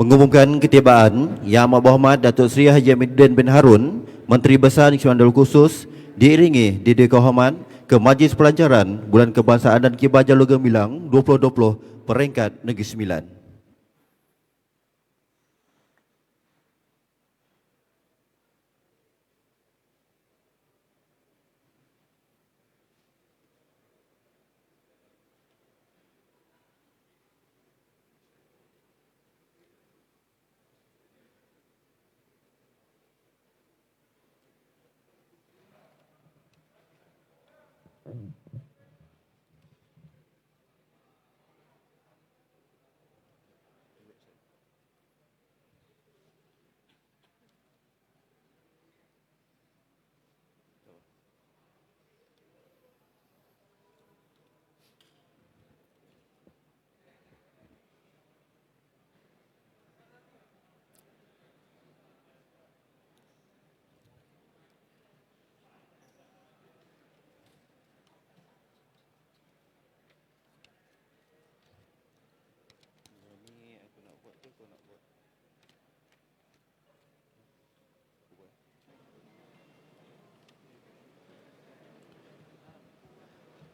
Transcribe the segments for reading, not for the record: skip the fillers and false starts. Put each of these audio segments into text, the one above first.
Mengumumkan ketibaan Yang Amat Berhormat Datuk Seri Haji Aminuddin bin Harun, Menteri Besar Negeri Sembilan Darul Khusus, diiringi Didik Kehormat ke Majlis Pelancaran Bulan Kebangsaan dan Kibar Jalur Gemilang 2020 peringkat Negeri Sembilan.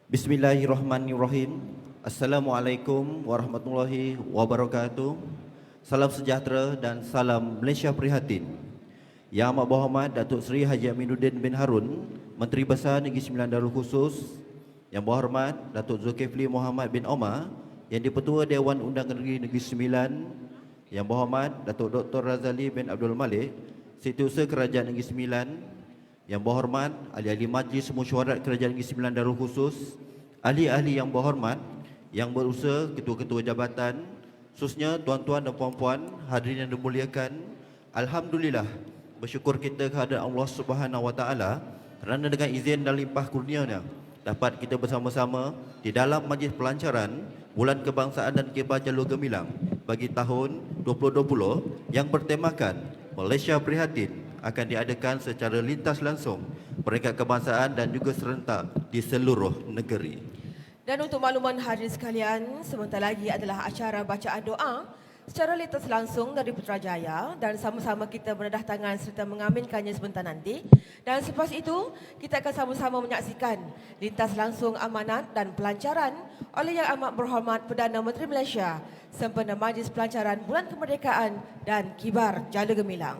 Bismillahirrahmanirrahim. Assalamualaikum warahmatullahi wabarakatuh. Salam sejahtera dan salam Malaysia prihatin. Yang Amat Berhormat Datuk Seri Haji Aminuddin bin Harun, Menteri Besar Negeri Sembilan Darul Khusus. Yang Berhormat Datuk Zulkifli Muhammad bin Omar, Yang di-Pertua Dewan Undangan Negeri Sembilan. Yang Berhormat Datuk Dr. Razali bin Abdul Malik, Setiausaha Kerajaan Negeri Sembilan. Yang Berhormat ahli-ahli Majlis Mesyuarat Kerajaan Negeri Sembilan Darul Khusus, ahli-ahli yang berhormat, yang berusaha, ketua-ketua jabatan, khususnya tuan-tuan dan puan-puan, hadirin yang dimuliakan. Alhamdulillah, bersyukur kita kehadrat Allah Subhanahu Wa Taala kerana dengan izin dan limpah kurnia-Nya dapat kita bersama-sama di dalam majlis pelancaran Bulan Kebangsaan dan Kibar Jalur Gemilang bagi tahun 2020 yang bertemakan Malaysia Prihatin akan diadakan secara lintas langsung peringkat kebangsaan dan juga serentak di seluruh negeri. Dan untuk makluman hadirin sekalian, sebentar lagi adalah acara bacaan doa secara lintas langsung dari Putrajaya dan sama-sama kita menedah tangan serta mengaminkannya sebentar nanti. Dan selepas itu, kita akan sama-sama menyaksikan lintas langsung amanat dan pelancaran oleh Yang Amat Berhormat Perdana Menteri Malaysia sempena Majlis Pelancaran Bulan Kemerdekaan dan Kibar Jalur Gemilang.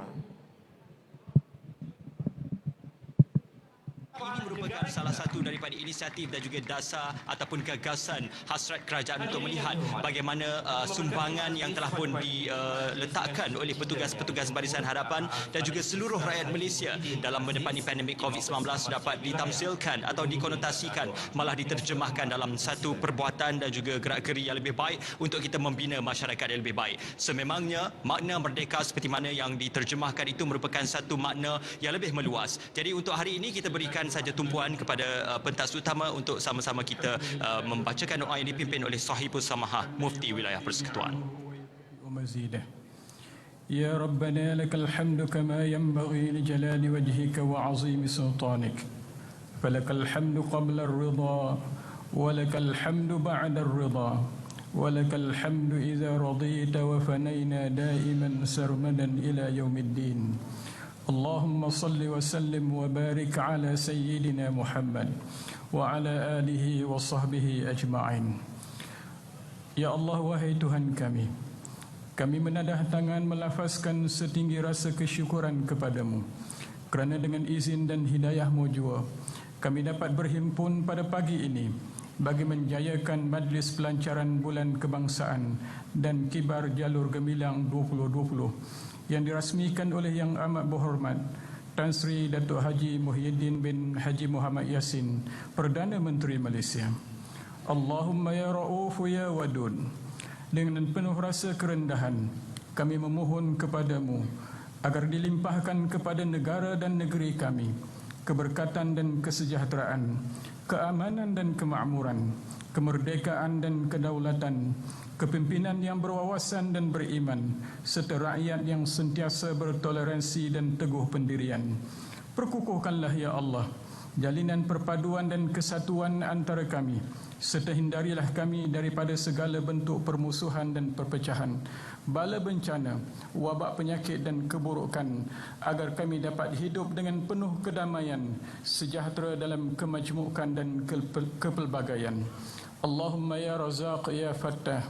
Ini merupakan salah satu daripada inisiatif dan juga dasar ataupun gagasan hasrat kerajaan untuk melihat bagaimana sumbangan yang telah pun diletakkan oleh petugas-petugas Barisan Harapan dan juga seluruh rakyat Malaysia dalam menepani pandemik COVID-19 dapat ditamsilkan atau dikonotasikan, malah diterjemahkan dalam satu perbuatan dan juga gerak-geri yang lebih baik untuk kita membina masyarakat yang lebih baik. Sememangnya makna merdeka seperti mana yang diterjemahkan itu merupakan satu makna yang lebih meluas. Jadi untuk hari ini kita berikan saja tumpuan kepada pentas utama untuk sama-sama kita membacakan doa yang dipimpin oleh Sahibul Samahah Mufti Wilayah Persekutuan. Ya Rabbana lakal hamdu kama yanbaghi li jalali wajhika wa azimi sultanik. Falakal hamdu qabla ar-ridha wa lakal hamdu ba'da ar-ridha. ولك الحمد إذا رضيت وفنينا دائما سرمدا إلى يوم الدين. اللهم صل وسلم وبارك على سيدنا محمد وعلى آله وصحبه أجمعين. Ya Allah, wahai Tuhan kami menadah tangan melafazkan setinggi rasa kesyukuran kepadamu kerana dengan izin dan hidayah-Mu jua kami dapat berhimpun pada pagi ini bagi menjayakan Majlis Pelancaran Bulan Kebangsaan dan Kibar Jalur Gemilang 2020 yang dirasmikan oleh Yang Amat Berhormat Tan Sri Datuk Haji Muhyiddin bin Haji Muhammad Yassin, Perdana Menteri Malaysia. Allahumma ya Ra'ufu ya Wadud, dengan penuh rasa kerendahan kami memohon kepadamu agar dilimpahkan kepada negara dan negeri kami keberkatan dan kesejahteraan, keamanan dan kemakmuran, kemerdekaan dan kedaulatan, kepimpinan yang berwawasan dan beriman, serta rakyat yang sentiasa bertoleransi dan teguh pendirian. Perkukuhkanlah ya Allah jalinan perpaduan dan kesatuan antara kami, serta hindarilah kami daripada segala bentuk permusuhan dan perpecahan. bala bencana, wabak penyakit dan keburukan, agar kami dapat hidup dengan penuh kedamaian, sejahtera dalam kemajmukan dan kepelbagaian. Allahumma ya Razaq ya Fattah,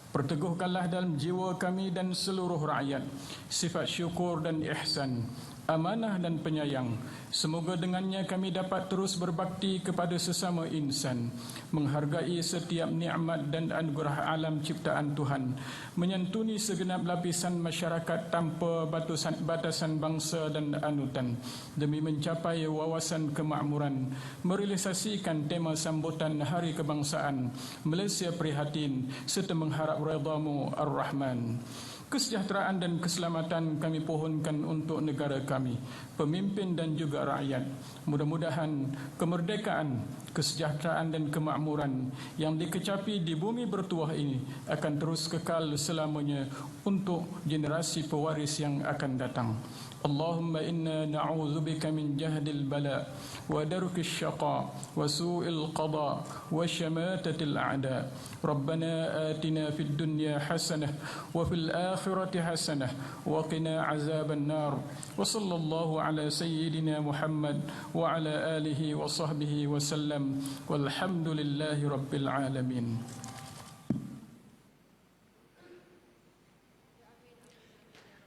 perteguhkanlah dalam jiwa kami dan seluruh rakyat sifat syukur dan ihsan, amanah dan penyayang. Semoga dengannya kami dapat terus berbakti kepada sesama insan, menghargai setiap nikmat dan anugerah alam ciptaan Tuhan, menyantuni segenap lapisan masyarakat tanpa batasan bangsa dan anutan, demi mencapai wawasan kemakmuran, merealisasikan tema sambutan Hari Kebangsaan Malaysia Prihatin serta mengharap redha-Mu Ar-Rahman. Kesejahteraan dan keselamatan kami pohonkan untuk negara kami, pemimpin dan juga rakyat. Mudah-mudahan kemerdekaan, kesejahteraan dan kemakmuran yang dikecapi di bumi bertuah ini akan terus kekal selamanya untuk generasi pewaris yang akan datang. Allahumma inna na'udzubika min jahdil bala wa darkis syaqa wa su'il qada wa syamatatil a'da. Rabbana atina fid dunya hasanah wa fil akhirati hasanah wa qina azaban nar. Wa sallallahu ala sayyidina Muhammad wa ala alihi wa sahbihi wa sallam. Walhamdulillahi rabbil alamin.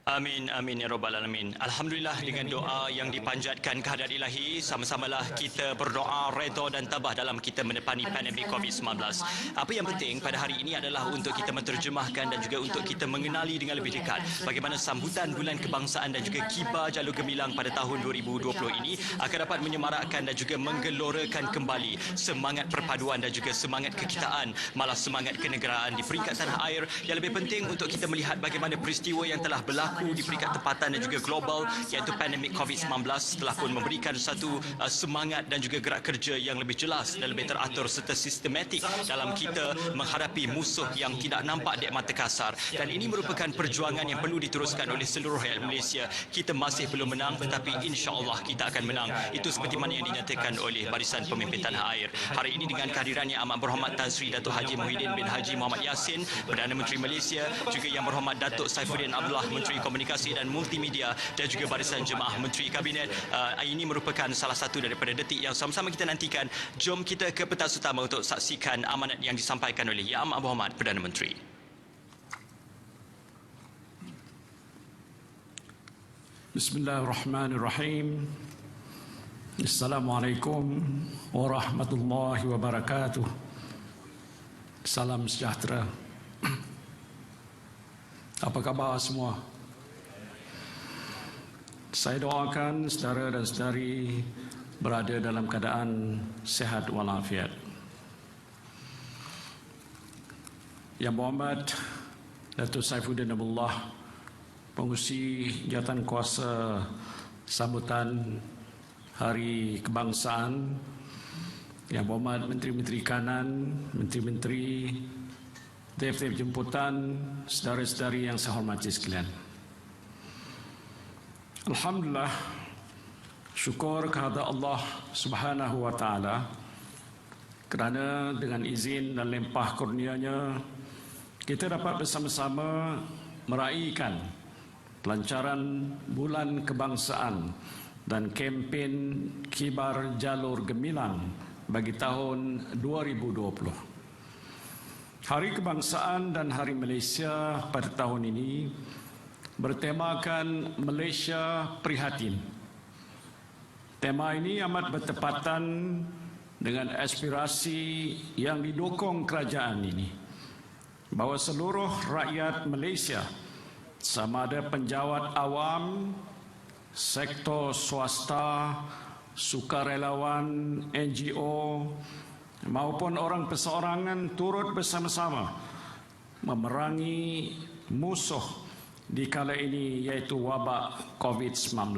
Amin, amin ya rabbal alamin. Alhamdulillah, dengan doa yang dipanjatkan ke hadirat ilahi, sama-samalah kita berdoa redha dan tabah dalam kita menepani pandemik COVID-19. Apa yang penting pada hari ini adalah untuk kita menterjemahkan dan juga untuk kita mengenali dengan lebih dekat bagaimana sambutan Bulan Kebangsaan dan juga Kibar Jalur Gemilang pada tahun 2020 ini akan dapat menyemarakkan dan juga menggelorakan kembali semangat perpaduan dan juga semangat kekitaan, malah semangat kenegaraan di peringkat tanah air. Yang lebih penting untuk kita melihat bagaimana peristiwa yang telah berlaku di peringkat tempatan dan juga global, iaitu pandemik COVID-19, telah pun memberikan satu semangat dan juga gerak kerja yang lebih jelas dan lebih teratur serta sistematik dalam kita menghadapi musuh yang tidak nampak di mata kasar. Dan ini merupakan perjuangan yang perlu diteruskan oleh seluruh rakyat Malaysia. Kita masih belum menang, tetapi insya-Allah kita akan menang. Itu seperti mana yang dinyatakan oleh Barisan Pemimpin Tanah Air. Hari ini dengan kehadirannya Amat Berhormat Tan Sri Datuk Haji Muhyiddin bin Haji Muhammad Yassin, Perdana Menteri Malaysia, juga Yang Berhormat Datuk Saifuddin Abdullah, Menteri Komunikasi dan Multimedia, dan juga Barisan Jemaah Menteri Kabinet. Ini merupakan salah satu daripada detik yang sama-sama kita nantikan. Jom kita ke pentas utama untuk saksikan amanat yang disampaikan oleh Yang Amat Berhormat Perdana Menteri. Bismillahirrahmanirrahim. Assalamualaikum warahmatullahi wabarakatuh. Salam sejahtera. Apa khabar semua? Saya doakan saudara dan saudari berada dalam keadaan sihat walafiat. Yang Berhormat Datuk Saifuddin Abdullah, Pengerusi Jawatan Kuasa Sambutan Hari Kebangsaan, Yang Berhormat Menteri-Menteri Kanan, Menteri-Menteri, Dewan Jemputan, saudara-saudari yang saya hormati sekalian. Alhamdulillah, syukur kehadrat Allah Subhanahu wa taala kerana dengan izin dan limpah kurnia-Nya kita dapat bersama-sama meraihkan pelancaran Bulan Kebangsaan dan kempen Kibar Jalur Gemilang bagi tahun 2020. Hari Kebangsaan dan Hari Malaysia pada tahun ini bertemakan Malaysia Prihatin. Tema ini amat bertepatan dengan aspirasi yang didukung kerajaan ini, bahawa seluruh rakyat Malaysia, sama ada penjawat awam, sektor swasta, sukarelawan, NGO maupun orang perseorangan, turut bersama-sama memerangi musuh di kala ini, iaitu wabak COVID-19.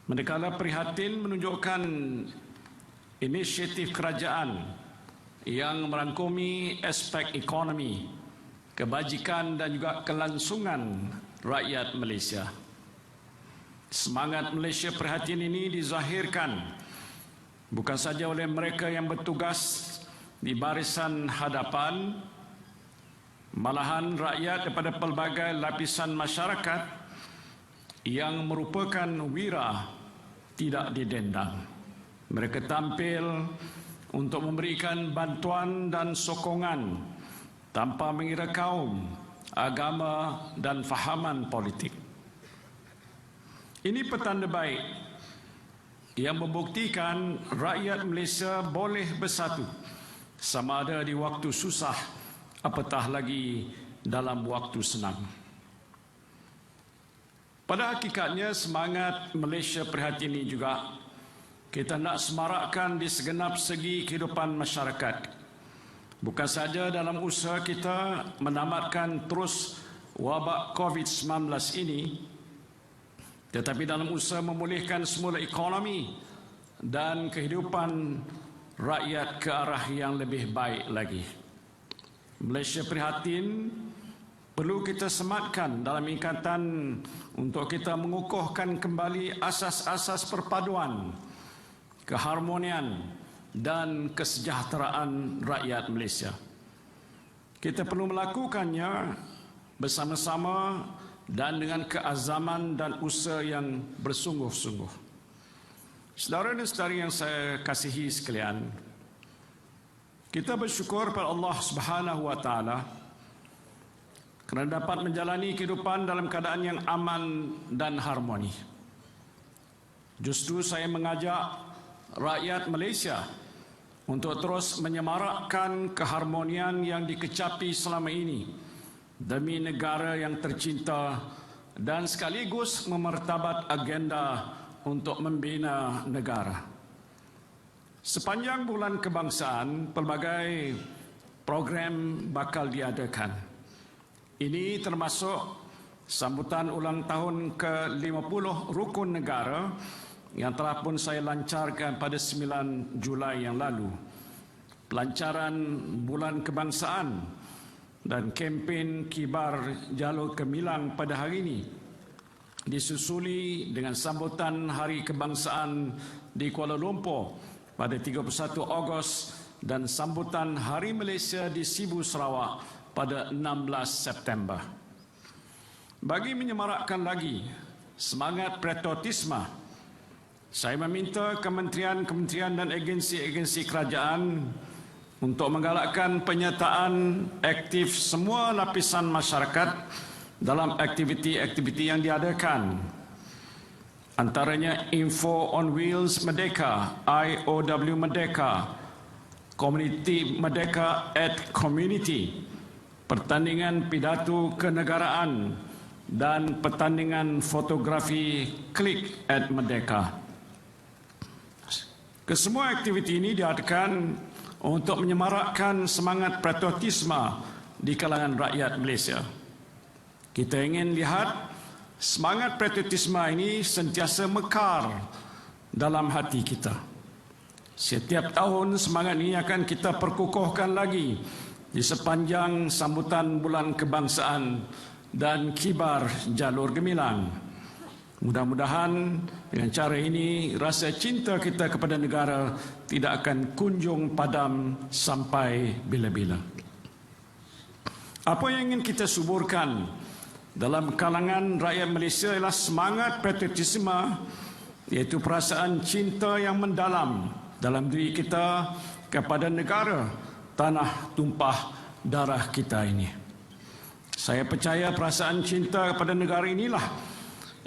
Manakala Prihatin menunjukkan inisiatif kerajaan yang merangkumi aspek ekonomi, kebajikan dan juga kelangsungan rakyat Malaysia. Semangat Malaysia Prihatin ini dizahirkan bukan saja oleh mereka yang bertugas di barisan hadapan, Malahan rakyat daripada pelbagai lapisan masyarakat yang merupakan wira tidak didendang. Mereka tampil untuk memberikan bantuan dan sokongan tanpa mengira kaum, agama dan fahaman politik. Ini petanda baik yang membuktikan rakyat Malaysia boleh bersatu sama ada di waktu susah apatah lagi dalam waktu senang. Pada hakikatnya semangat Malaysia Prihatin ini juga kita nak semarakkan di segenap segi kehidupan masyarakat. Bukan saja dalam usaha kita menamatkan terus wabak COVID-19 ini, tetapi dalam usaha memulihkan semula ekonomi dan kehidupan rakyat ke arah yang lebih baik lagi. Malaysia Prihatin perlu kita sematkan dalam ikatan untuk kita mengukuhkan kembali asas-asas perpaduan, keharmonian dan kesejahteraan rakyat Malaysia. Kita perlu melakukannya bersama-sama dan dengan keazaman dan usaha yang bersungguh-sungguh. Saudara dan saudari yang saya kasihi sekalian, kita bersyukur pada Allah Subhanahu wa taala kerana dapat menjalani kehidupan dalam keadaan yang aman dan harmoni. Justru saya mengajak rakyat Malaysia untuk terus menyemarakkan keharmonian yang dikecapi selama ini demi negara yang tercinta dan sekaligus memartabat agenda untuk membina negara. Sepanjang bulan kebangsaan, pelbagai program bakal diadakan. Ini termasuk sambutan ulang tahun ke-50 Rukun Negara yang telah pun saya lancarkan pada 9 Julai yang lalu. Pelancaran bulan kebangsaan dan kempen Kibar Jalur Gemilang pada hari ini disusuli dengan sambutan Hari Kebangsaan di Kuala Lumpur pada 31 Ogos dan sambutan Hari Malaysia di Sibu Sarawak pada 16 September. Bagi menyemarakkan lagi semangat patriotisme, saya meminta kementerian-kementerian dan agensi-agensi kerajaan untuk menggalakkan penyertaan aktif semua lapisan masyarakat dalam aktiviti-aktiviti yang diadakan. Antaranya Info on Wheels Merdeka, IOW Merdeka, Community Merdeka at Community, pertandingan pidato kenegaraan dan pertandingan fotografi Klik at Merdeka. Kesemua aktiviti ini diadakan untuk menyemarakkan semangat patriotisme di kalangan rakyat Malaysia. Kita ingin lihat semangat patriotisme ini sentiasa mekar dalam hati kita. Setiap tahun semangat ini akan kita perkukuhkan lagi di sepanjang sambutan bulan kebangsaan dan Kibar Jalur Gemilang. Mudah-mudahan dengan cara ini rasa cinta kita kepada negara tidak akan kunjung padam sampai bila-bila. Apa yang ingin kita suburkan dalam kalangan rakyat Malaysia ialah semangat patriotisme, iaitu perasaan cinta yang mendalam dalam diri kita kepada negara tanah tumpah darah kita ini. Saya percaya perasaan cinta kepada negara inilah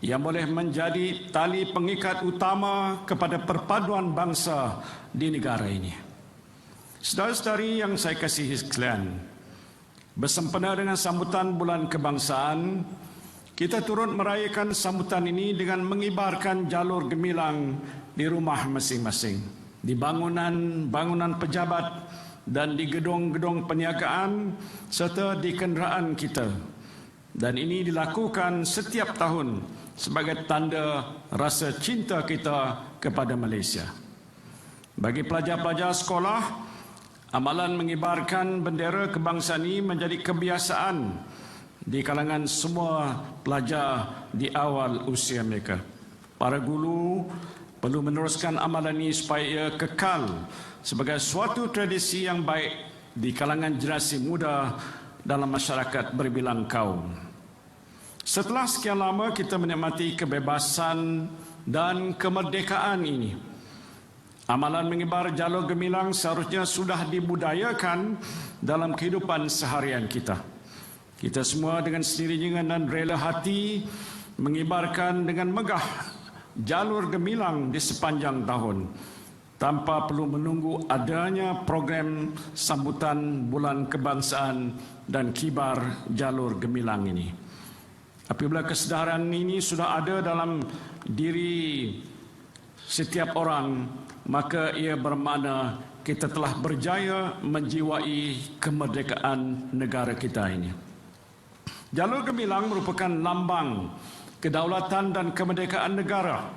yang boleh menjadi tali pengikat utama kepada perpaduan bangsa di negara ini. Saudara-saudari yang saya kasihi sekalian, bersempena dengan sambutan bulan kebangsaan, kita turut merayakan sambutan ini dengan mengibarkan jalur gemilang di rumah masing-masing, di bangunan-bangunan pejabat dan di gedung-gedung perniagaan serta di kenderaan kita. Dan ini dilakukan setiap tahun sebagai tanda rasa cinta kita kepada Malaysia. Bagi pelajar-pelajar sekolah, amalan mengibarkan bendera kebangsaan ini menjadi kebiasaan di kalangan semua pelajar di awal usia mereka. Para guru perlu meneruskan amalan ini supaya ia kekal sebagai suatu tradisi yang baik di kalangan generasi muda dalam masyarakat berbilang kaum. Setelah sekian lama kita menikmati kebebasan dan kemerdekaan ini, amalan mengibar jalur gemilang seharusnya sudah dibudayakan dalam kehidupan seharian kita. Kita semua dengan sendirinya dan rela hati mengibarkan dengan megah jalur gemilang di sepanjang tahun, tanpa perlu menunggu adanya program sambutan Bulan Kebangsaan dan kibar jalur gemilang ini. Apabila kesedaran ini sudah ada dalam diri setiap orang, maka ia bermakna kita telah berjaya menjiwai kemerdekaan negara kita ini. Jalur gemilang merupakan lambang kedaulatan dan kemerdekaan negara.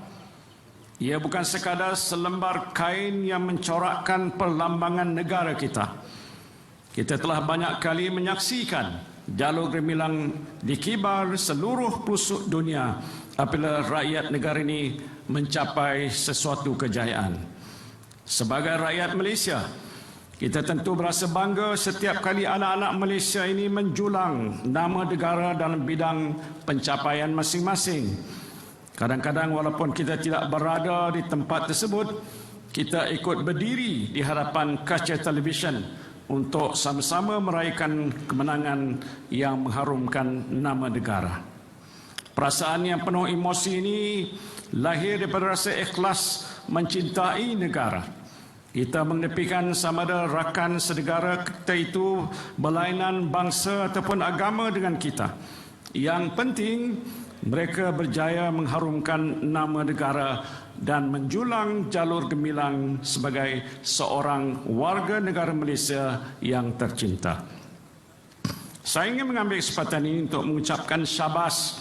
Ia bukan sekadar selembar kain yang mencorakkan perlambangan negara kita. Kita telah banyak kali menyaksikan jalur gemilang dikibar seluruh pelosok dunia apabila rakyat negara ini mencapai sesuatu kejayaan. Sebagai rakyat Malaysia, kita tentu berasa bangga setiap kali anak-anak Malaysia ini menjulang nama negara dalam bidang pencapaian masing-masing. Kadang-kadang walaupun kita tidak berada di tempat tersebut, kita ikut berdiri di hadapan kaca televisyen untuk sama-sama meraihkan kemenangan yang mengharumkan nama negara. Perasaan yang penuh emosi ini lahir daripada rasa ikhlas mencintai negara. Kita mengedepikan sama ada rakan senegara kita itu berlainan bangsa ataupun agama dengan kita. Yang penting, mereka berjaya mengharumkan nama negara dan menjulang jalur gemilang sebagai seorang warga negara Malaysia yang tercinta. Saya ingin mengambil kesempatan ini untuk mengucapkan syabas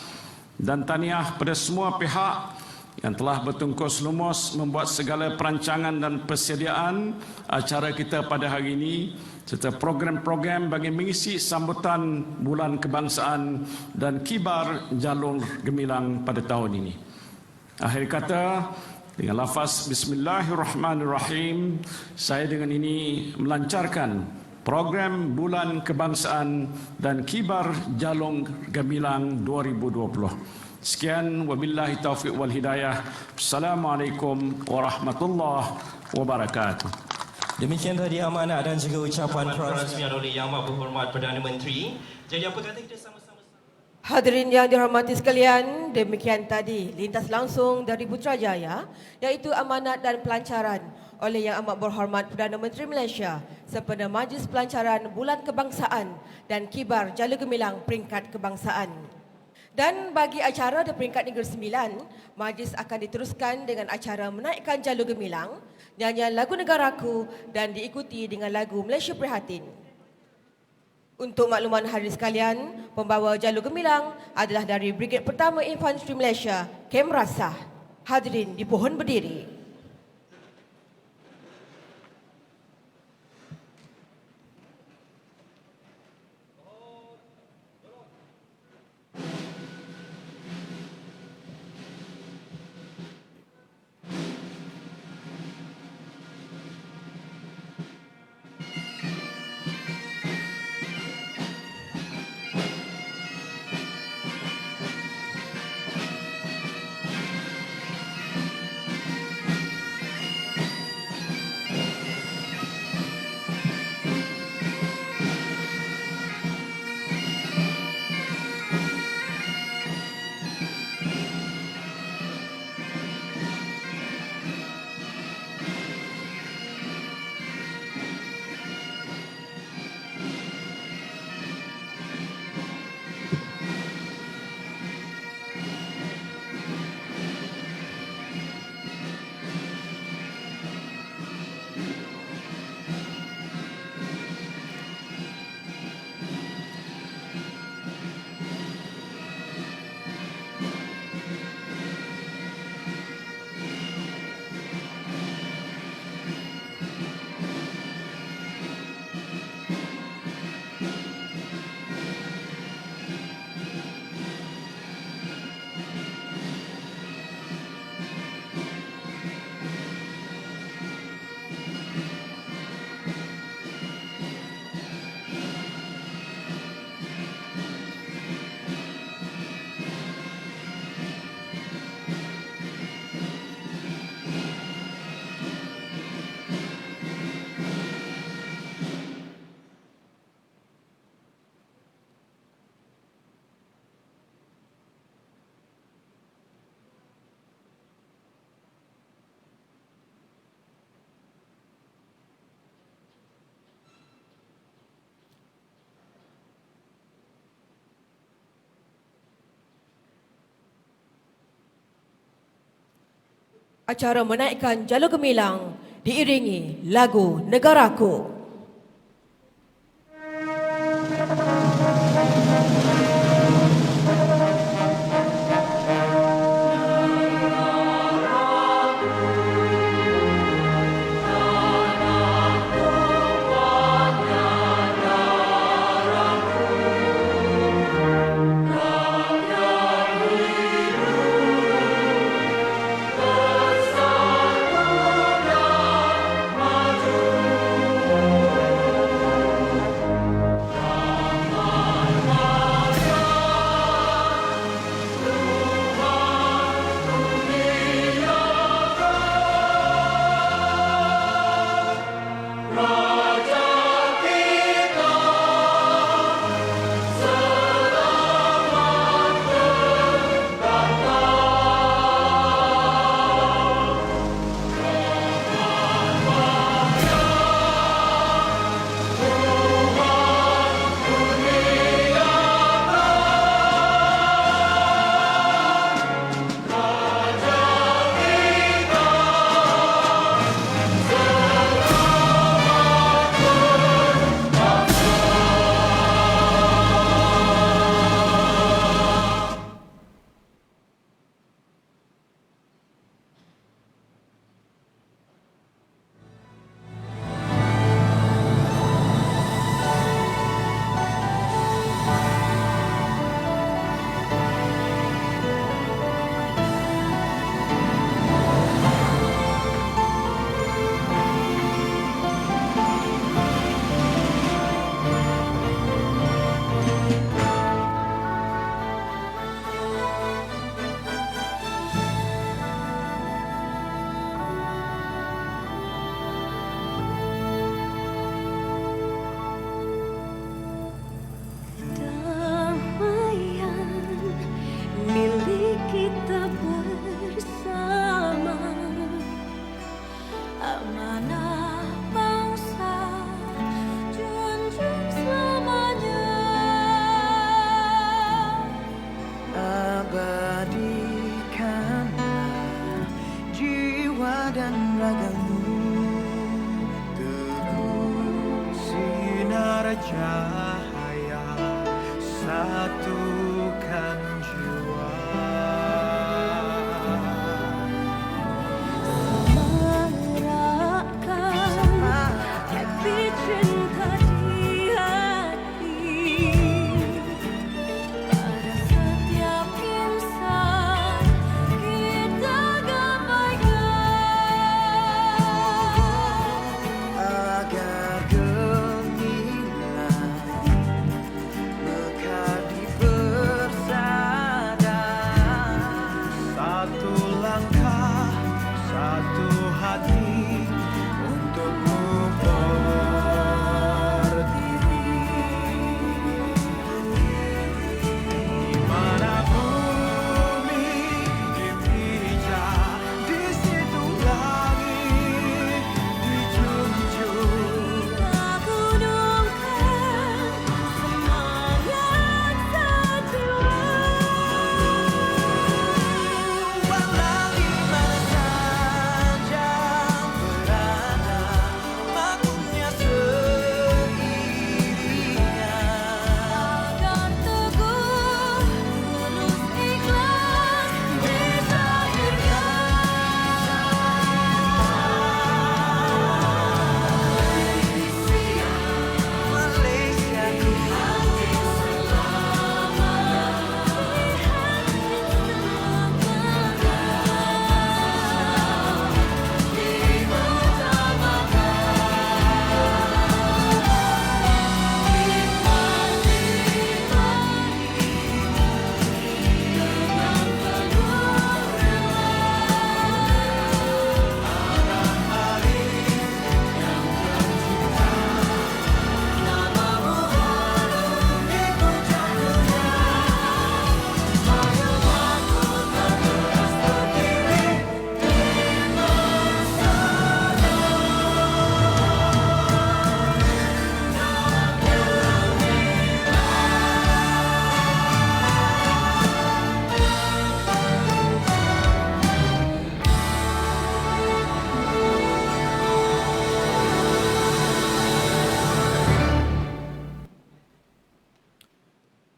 dan tahniah pada semua pihak yang telah bertungkus lumus membuat segala perancangan dan persediaan acara kita pada hari ini serta program-program bagi mengisi sambutan Bulan Kebangsaan dan kibar jalur gemilang pada tahun ini. Akhir kata, dengan lafaz Bismillahirrahmanirrahim, saya dengan ini melancarkan program Bulan Kebangsaan dan kibar jalur gemilang 2020. Sekian, wabillahi taufiq wal hidayah. Assalamualaikum warahmatullahi wabarakatuh. Demikian tadi amanah dan juga ucapan perasmian oleh Yang Amat Berhormat Perdana Menteri. Jadi apa kata kita sama-sama? Hadirin yang dihormati sekalian, demikian tadi lintas langsung dari Putrajaya, iaitu amanat dan pelancaran oleh Yang Amat Berhormat Perdana Menteri Malaysia sempena Majlis Pelancaran Bulan Kebangsaan dan kibar jalur gemilang peringkat kebangsaan. Dan bagi acara di peringkat Negeri Sembilan, majlis akan diteruskan dengan acara menaikkan jalur gemilang, nyanyian lagu Negaraku dan diikuti dengan lagu Malaysia Prihatin. Untuk makluman hadirin sekalian, pembawa jalur gemilang adalah dari Brigade Pertama Infanteri Malaysia, Kem Rasah. Hadirin dipohon berdiri. Acara menaikkan jalur gemilang diiringi lagu Negaraku.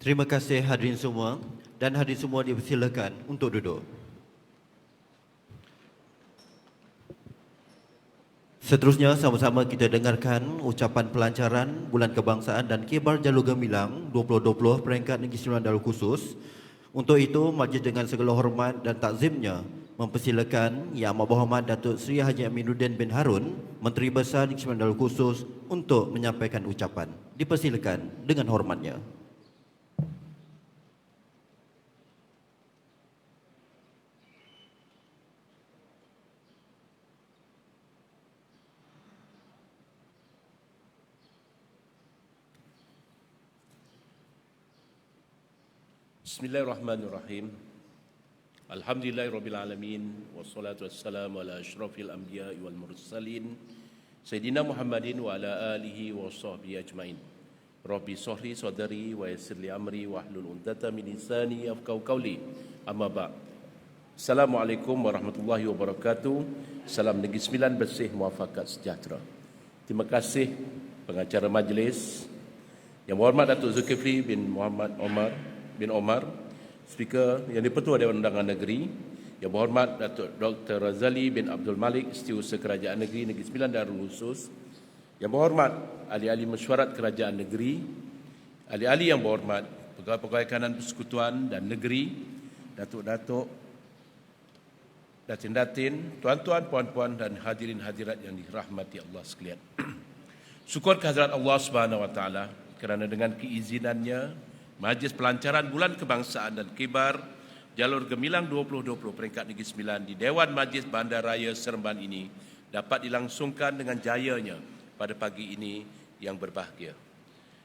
Terima kasih hadirin semua dan hadirin semua dipersilakan untuk duduk. Seterusnya sama-sama kita dengarkan ucapan pelancaran Bulan Kebangsaan dan Kibar Jalur Gemilang 2020 peringkat Negeri Sembilan Darul Khusus. Untuk itu, majlis dengan segala hormat dan takzimnya mempersilakan Yang Amat Berhormat Datuk Seri Haji Aminuddin bin Harun, Menteri Besar Negeri Sembilan Darul Khusus untuk menyampaikan ucapan. Dipersilakan dengan hormatnya. Bismillahirrahmanirrahim. Alhamdulillahirabbil alamin wassalatu wassalamu ala asyrafil anbiya'i wal mursalin Sayyidina Muhammadin wa ala alihi wa sahbihi ajmain. Rabbi shrah sadri wa yassir li amri wahlul 'uqdatam min lisani yafqahu qawli. Amma ba'd. Assalamualaikum warahmatullahi wabarakatuh. Salam Negeri Sembilan bersih muafakat sejahtera. Terima kasih pengacara majlis Yang Berhormat Datuk Zulkifli bin Muhammad Omar, Speaker Yang di-Pertua Dewan Undangan Negeri, Yang Berhormat Datuk Dr. Razali bin Abdul Malik, Setiausaha Kerajaan Negeri Sembilan Darul Khusus, Yang Berhormat ahli-ahli mesyuarat Kerajaan Negeri, ahli-ahli yang berhormat, pegawai-pegawai kanan persekutuan dan negeri, datuk-datuk, datin-datin, tuan-tuan, puan-puan dan hadirin hadirat yang dirahmati Allah sekalian. Syukur kehadirat Allah Subhanahu Wa Taala kerana dengan keizinannya Majlis Pelancaran Bulan Kebangsaan dan Kibar Jalur Gemilang 2020 peringkat Negeri Sembilan di Dewan Majlis Bandaraya Seremban ini dapat dilangsungkan dengan jayanya pada pagi ini yang berbahagia.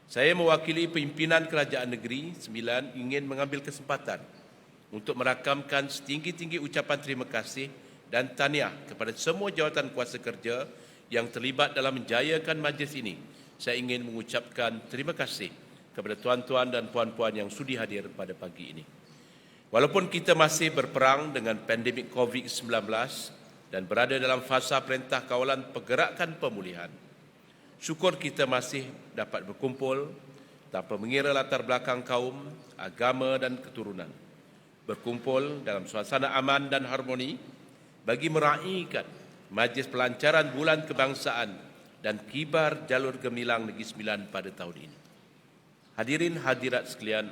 Saya mewakili pimpinan Kerajaan Negeri Sembilan ingin mengambil kesempatan untuk merakamkan setinggi-tinggi ucapan terima kasih dan tahniah kepada semua jawatan kuasa kerja yang terlibat dalam menjayakan majlis ini. Saya ingin mengucapkan terima kasih kepada tuan-tuan dan puan-puan yang sudi hadir pada pagi ini. Walaupun kita masih berperang dengan pandemik COVID-19 dan berada dalam fasa perintah kawalan pergerakan pemulihan, syukur kita masih dapat berkumpul tanpa mengira latar belakang kaum, agama dan keturunan. Berkumpul dalam suasana aman dan harmoni bagi meraihkan Majlis Pelancaran Bulan Kebangsaan dan Kibar Jalur Gemilang Negeri Sembilan pada tahun ini. Hadirin hadirat sekalian,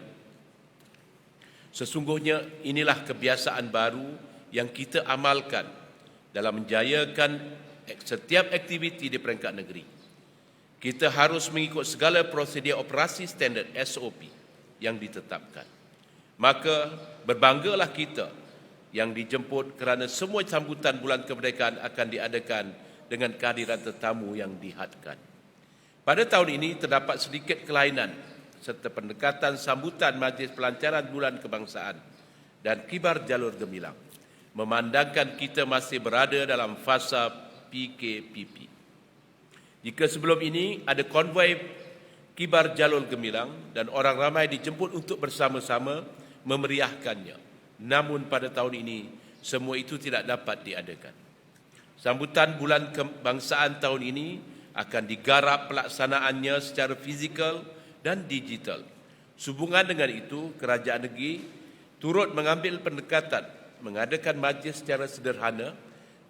sesungguhnya inilah kebiasaan baru yang kita amalkan dalam menjayakan setiap aktiviti di peringkat negeri. Kita harus mengikut segala prosedur operasi standard SOP yang ditetapkan. Maka berbanggalah kita yang dijemput kerana semua sambutan bulan kemerdekaan akan diadakan dengan kehadiran tetamu yang dihadkan. Pada tahun ini terdapat sedikit kelainan serta pendekatan sambutan Majlis Pelancaran Bulan Kebangsaan dan Kibar Jalur Gemilang, memandangkan kita masih berada dalam fasa PKPP. Jika sebelum ini ada konvoi Kibar Jalur Gemilang dan orang ramai dijemput untuk bersama-sama memeriahkannya, namun pada tahun ini semua itu tidak dapat diadakan. Sambutan Bulan Kebangsaan tahun ini akan digarap pelaksanaannya secara fizikal dan digital. Sehubungan dengan itu, Kerajaan Negeri turut mengambil pendekatan mengadakan majlis secara sederhana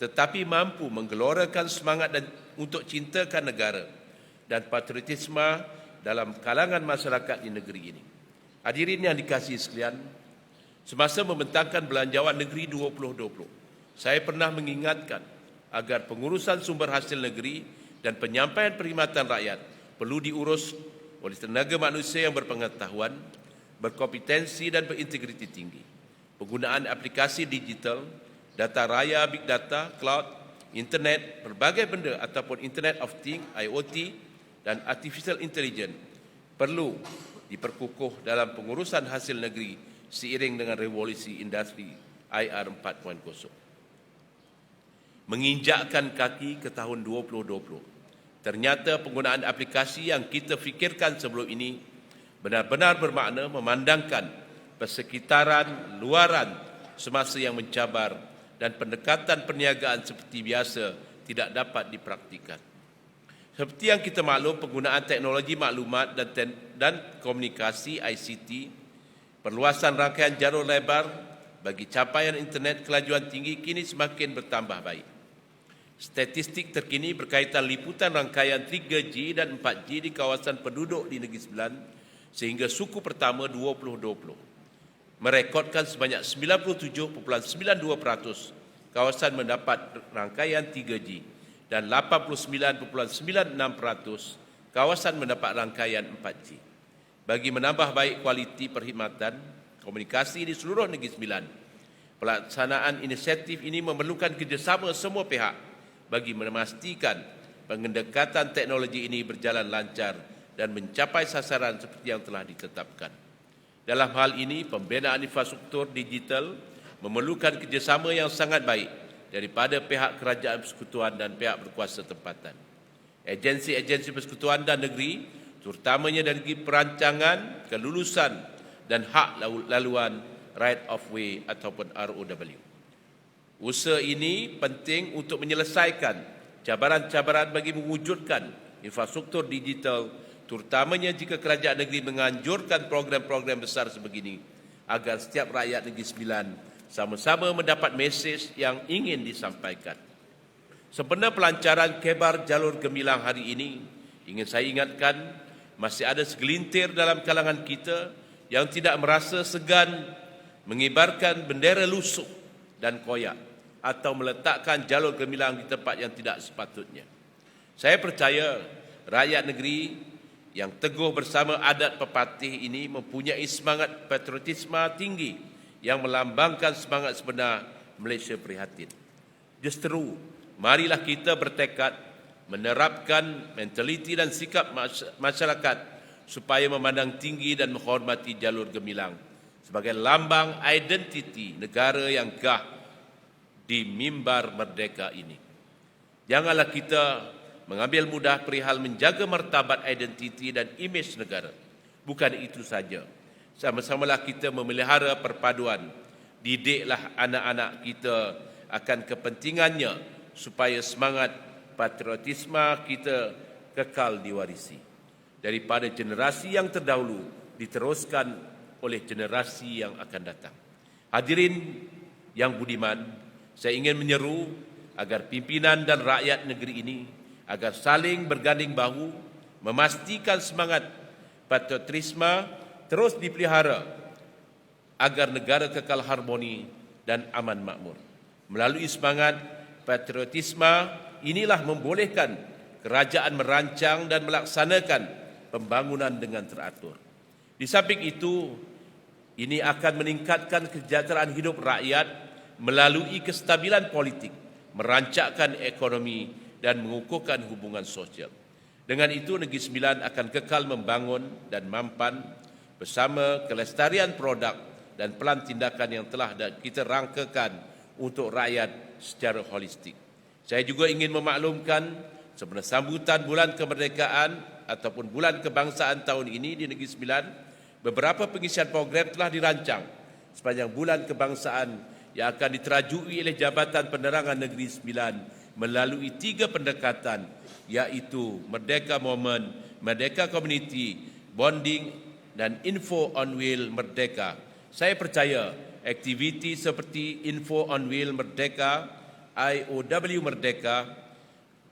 tetapi mampu menggelorakan semangat dan untuk cintakan negara dan patriotisme dalam kalangan masyarakat di negeri ini. Hadirin yang dikasihi sekalian, semasa membentangkan Belanjawan Negeri 2020, saya pernah mengingatkan agar pengurusan sumber hasil negeri dan penyampaian perkhidmatan rakyat perlu diurus oleh tenaga manusia yang berpengetahuan, berkompetensi dan berintegriti tinggi. Penggunaan aplikasi digital, data raya, big data, cloud, internet, berbagai benda ataupun Internet of Things, IoT dan Artificial Intelligence perlu diperkukuh dalam pengurusan hasil negeri seiring dengan revolusi industri IR 4.0. Menginjakkan kaki ke tahun 2020. Ternyata penggunaan aplikasi yang kita fikirkan sebelum ini benar-benar bermakna memandangkan persekitaran luaran semasa yang mencabar dan pendekatan perniagaan seperti biasa tidak dapat dipraktikkan. Seperti yang kita maklum, penggunaan teknologi maklumat dan komunikasi ICT, perluasan rangkaian jalur lebar bagi capaian internet kelajuan tinggi kini semakin bertambah baik. Statistik terkini berkaitan liputan rangkaian 3G dan 4G di kawasan penduduk di Negeri Sembilan sehingga suku pertama 2020 merekodkan sebanyak 97.92% kawasan mendapat rangkaian 3G dan 89.96% kawasan mendapat rangkaian 4G. Bagi menambah baik kualiti perkhidmatan komunikasi di seluruh Negeri Sembilan, pelaksanaan inisiatif ini memerlukan kerjasama semua pihak bagi memastikan pendekatan teknologi ini berjalan lancar dan mencapai sasaran seperti yang telah ditetapkan. Dalam hal ini, pembinaan infrastruktur digital memerlukan kerjasama yang sangat baik daripada pihak kerajaan persekutuan dan pihak berkuasa tempatan. Agensi-agensi persekutuan dan negeri, terutamanya dari segi perancangan, kelulusan dan hak laluan right of way ataupun ROW. Usaha ini penting untuk menyelesaikan cabaran-cabaran bagi mewujudkan infrastruktur digital, terutamanya jika kerajaan negeri menganjurkan program-program besar sebegini agar setiap rakyat Negeri Sembilan sama-sama mendapat mesej yang ingin disampaikan. Sempena pelancaran kebar jalur gemilang hari ini, ingin saya ingatkan, masih ada segelintir dalam kalangan kita yang tidak merasa segan mengibarkan bendera lusuh dan koyak atau meletakkan jalur gemilang di tempat yang tidak sepatutnya. Saya percaya rakyat negeri yang teguh bersama adat pepatih ini mempunyai semangat patriotisme tinggi yang melambangkan semangat sebenar Malaysia Prihatin. Justru, marilah kita bertekad menerapkan mentaliti dan sikap masyarakat supaya memandang tinggi dan menghormati jalur gemilang sebagai lambang identiti negara yang gah di mimbar merdeka ini. Janganlah kita mengambil mudah perihal menjaga martabat identiti dan imej negara. Bukan itu saja. Sama-samalah kita memelihara perpaduan. Didiklah anak-anak kita akan kepentingannya supaya semangat patriotisme kita kekal diwarisi. Daripada generasi yang terdahulu diteruskan oleh generasi yang akan datang. Hadirin yang budiman, saya ingin menyeru agar pimpinan dan rakyat negeri ini agar saling berganding bahu, memastikan semangat patriotisme terus dipelihara agar negara kekal harmoni dan aman makmur. Melalui semangat patriotisme inilah membolehkan kerajaan merancang dan melaksanakan pembangunan dengan teratur. Di samping itu, ini akan meningkatkan kesejahteraan hidup rakyat melalui kestabilan politik, merancangkan ekonomi dan mengukuhkan hubungan sosial. Dengan itu, Negeri Sembilan akan kekal membangun dan mampan bersama kelestarian produk dan pelan tindakan yang telah kita rangkakan untuk rakyat secara holistik. Saya juga ingin memaklumkan sempena sambutan bulan kemerdekaan ataupun bulan kebangsaan tahun ini di Negeri Sembilan, beberapa pengisian program telah dirancang sepanjang bulan kebangsaan yang akan diterajui oleh Jabatan Penerangan Negeri Sembilan melalui 3 pendekatan, iaitu Merdeka Moment, Merdeka Community, Bonding dan Info on Wheel Merdeka. Saya percaya aktiviti seperti Info on Wheel Merdeka, IOW Merdeka,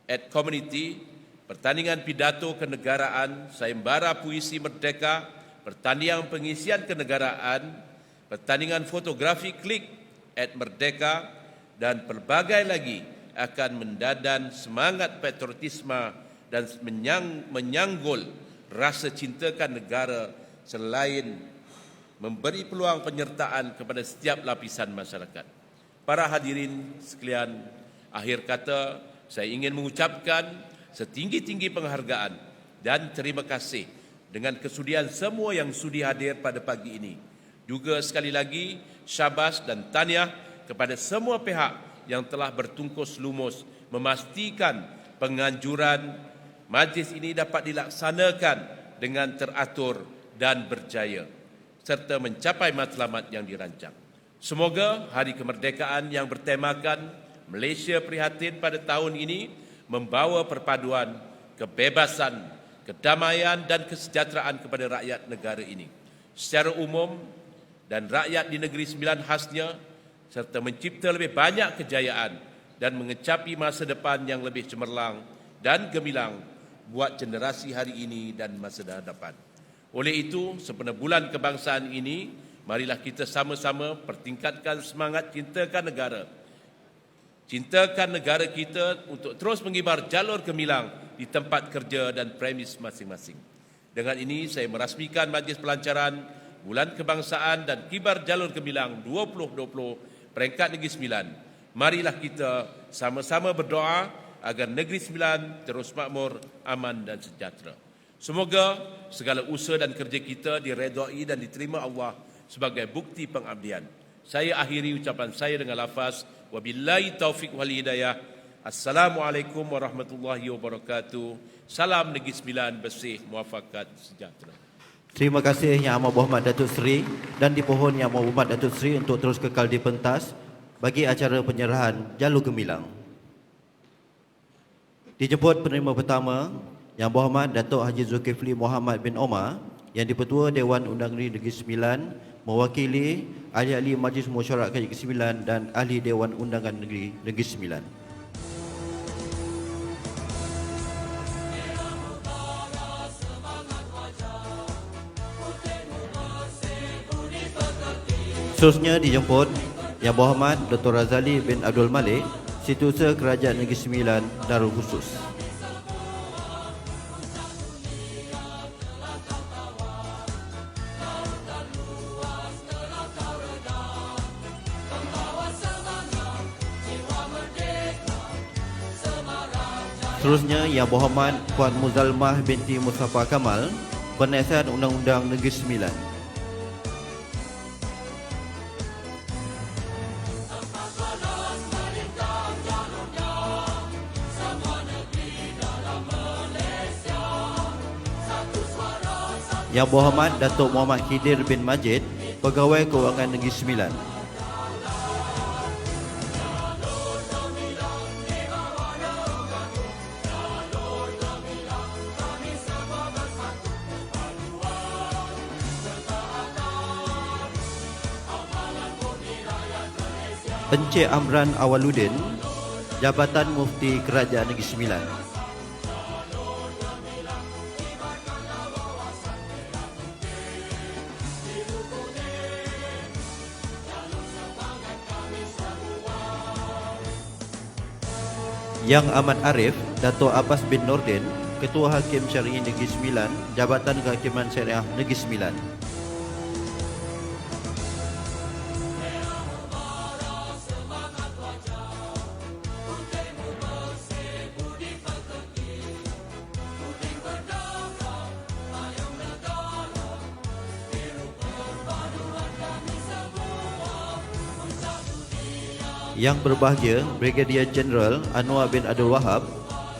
at Community, pertandingan pidato kenegaraan, sayembara puisi merdeka, pertandingan pengisian kenegaraan, pertandingan fotografi klik at Merdeka, dan pelbagai lagi akan mendadan semangat patriotisme dan menyanggul rasa cintakan negara selain memberi peluang penyertaan kepada setiap lapisan masyarakat. Para hadirin sekalian, akhir kata saya ingin mengucapkan setinggi-tinggi penghargaan dan terima kasih dengan kesudian semua yang sudi hadir pada pagi ini. Juga sekali lagi syabas dan tahniah kepada semua pihak yang telah bertungkus lumus memastikan penganjuran majlis ini dapat dilaksanakan dengan teratur dan berjaya serta mencapai matlamat yang dirancang. Semoga hari kemerdekaan yang bertemakan Malaysia Prihatin pada tahun ini membawa perpaduan, kebebasan, kedamaian dan kesejahteraan kepada rakyat negara ini secara umum dan rakyat di Negeri Sembilan khasnya, serta mencipta lebih banyak kejayaan dan mengecapi masa depan yang lebih cemerlang dan gemilang buat generasi hari ini dan masa depan. Oleh itu, sempena bulan kebangsaan ini, marilah kita sama-sama pertingkatkan semangat cintakan negara. Cintakan negara kita untuk terus mengibar jalur gemilang di tempat kerja dan premis masing-masing. Dengan ini, saya merasmikan majlis pelancaran Bulan Kebangsaan dan Kibar Jalur Gemilang 2020 peringkat Negeri Sembilan. Marilah kita sama-sama berdoa agar Negeri Sembilan terus makmur, aman dan sejahtera. Semoga segala usaha dan kerja kita diredai dan diterima Allah sebagai bukti pengabdian. Saya akhiri ucapan saya dengan lafaz wabillahi taufiq wal hidayah. Assalamualaikum warahmatullahi wabarakatuh. Salam Negeri Sembilan bersih, muafakat, sejahtera. Terima kasih Yang Amat Berhormat Datuk Seri dan dipohon Yang Amat Berhormat Datuk Seri untuk terus kekal di pentas bagi acara penyerahan Jalur Gemilang. Dijemput penerima pertama Yang Berhormat Datuk Haji Zulkifli Muhammad bin Omar, yang di-Pertua Dewan Undang-Undang Negeri Sembilan, mewakili ahli-ahli Majlis Mesyuarat Negeri Sembilan dan ahli Dewan Undangan Negeri Sembilan. Seterusnya dijemput Yang Berhormat Dr. Razali bin Abdul Malik, Setiausaha Kerajaan Negeri Sembilan Darul Khusus. Seterusnya Yang Berhormat Puan Muzalmah binti Mustafa Kamal, Penasihat Undang-Undang Negeri Sembilan. Yang Berhormat Datuk Muhammad Khidir bin Majid, Pegawai Kewangan Negeri Sembilan. Encik Amran Awaluddin, Jabatan Mufti Kerajaan Negeri Sembilan. Yang Amat Arif Datuk Abbas bin Nordin, Ketua Hakim Syari'i Negeri Sembilan, Jabatan Kehakiman Syariah Negeri Sembilan. Yang berbahagia Brigadier Jeneral Anwar bin Abdul Wahab,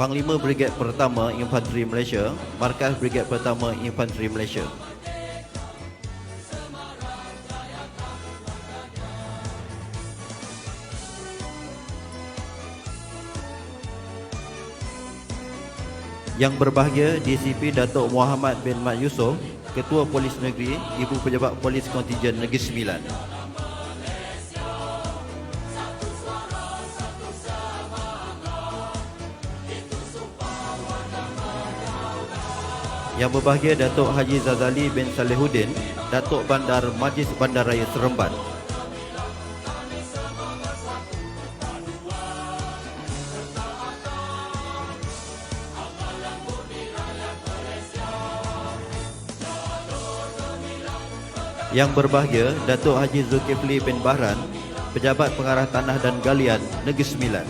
Panglima Brigad Pertama Infanteri Malaysia, Markas Brigad Pertama Infanteri Malaysia. Yang berbahagia DCP Datuk Muhammad bin Mat Yusof, Ketua Polis Negeri, Ibu Pejabat Polis Kontijen Negeri Sembilan. Yang berbahagia Datuk Haji Zazali bin Salihuddin, Datuk Bandar Majlis Bandaraya Seremban. Yang berbahagia Datuk Haji Zulkifli bin Bahran, Pejabat Pengarah Tanah dan Galian Negeri Sembilan.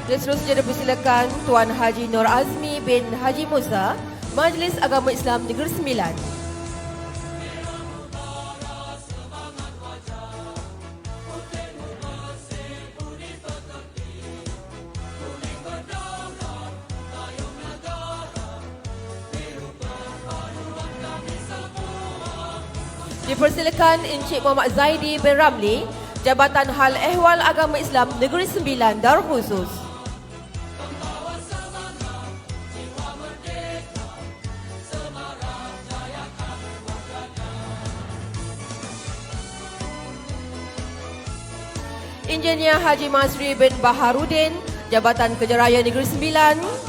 Dan seterusnya dipersilakan Tuan Haji Nur Azmi bin Haji Musa, Majlis Agama Islam Negeri Sembilan. Dipersilakan Encik Muhammad Zaidi bin Ramli, Jabatan Hal Ehwal Agama Islam Negeri Sembilan Darul Khusus. Engineer Haji Masri bin Baharudin, Jabatan Kerja Raya Negeri Sembilan.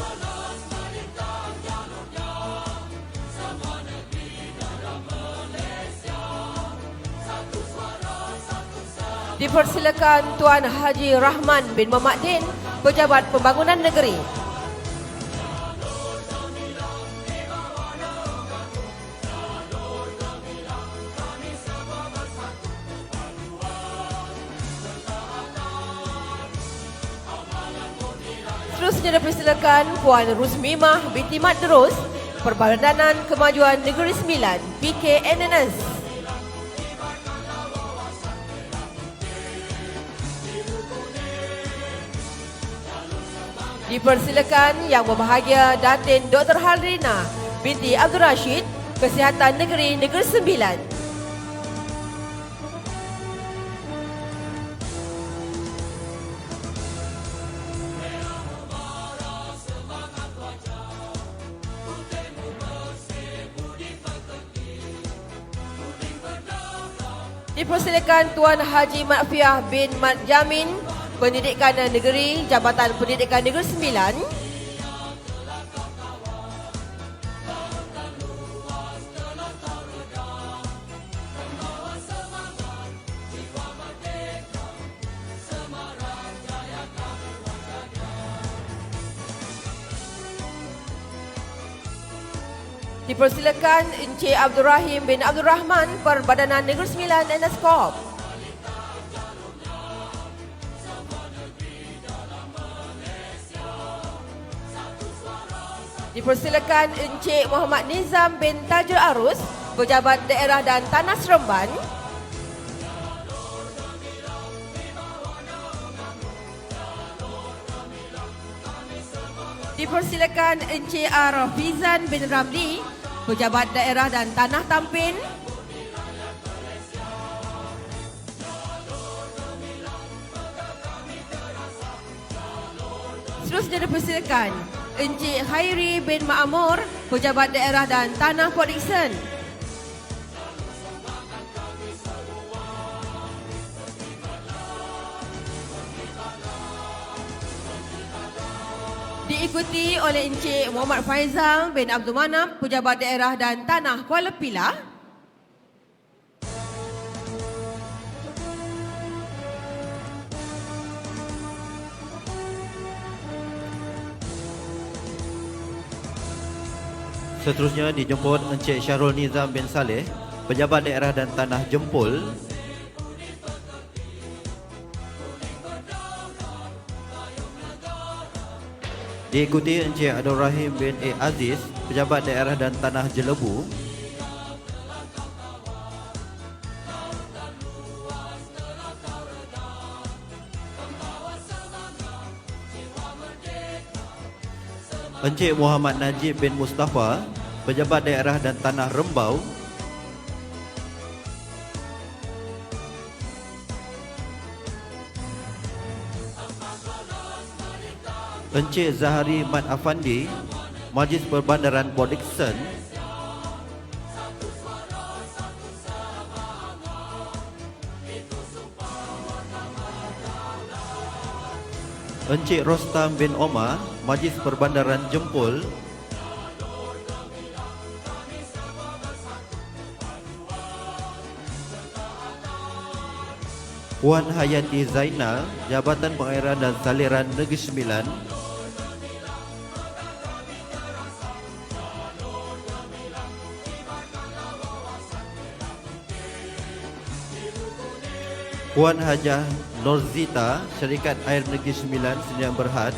Dipersilakan Tuan Haji Rahman bin Muhammad Din, Pejabat Pembangunan Negeri. Seterusnya dipersilakan Puan Rusmimah binti Mat Terus, Perbadanan Kemajuan Negeri Sembilan, PKNNS. Dipersilakan Yang Berbahagia Datin Dr. Halrina binti Abdul Rashid, Kesihatan Negeri Negeri Sembilan. Dipersilakan Tuan Haji Makfiah bin Mat Jamin, Pendidikan Negeri, Jabatan Pendidikan Negeri Sembilan. Dipersilakan Encik Abdul Rahim bin Abdul Rahman, Perbadanan Negeri Sembilan NSKOP. Dipersilakan Encik Muhammad Nizam bin Tajul Arus, Pejabat Daerah dan Tanah Seremban. Dipersilakan Encik Arafizan bin Ramli, Pejabat Daerah dan Tanah Tampin. Seterusnya dipersilakan Encik Khairi bin Ma'amur, Pejabat Daerah dan Tanah Port Dickson. Diikuti oleh Encik Muhammad Faizal bin Abdul Manap, Pejabat Daerah dan Tanah Kuala Pilah. Seterusnya dijemput Encik Syahrul Nizam bin Saleh, Pejabat Daerah dan Tanah Jempol. Diikuti Encik Abdul Rahim bin A. Aziz, Pejabat Daerah dan Tanah Jelebu. Encik Muhammad Najib bin Mustafa, Pejabat Daerah dan Tanah Rembau. Encik Zahari Mat Afandi, Majlis Perbandaran Port Dickson. Encik Rostam bin Omar, Majlis Perbandaran Jempol. Puan Hayati Zainal, Jabatan Pengairan dan Saliran Negeri Sembilan. Puan Hajah Norzita, Syarikat Air Negeri Sembilan, Sdn Berhad.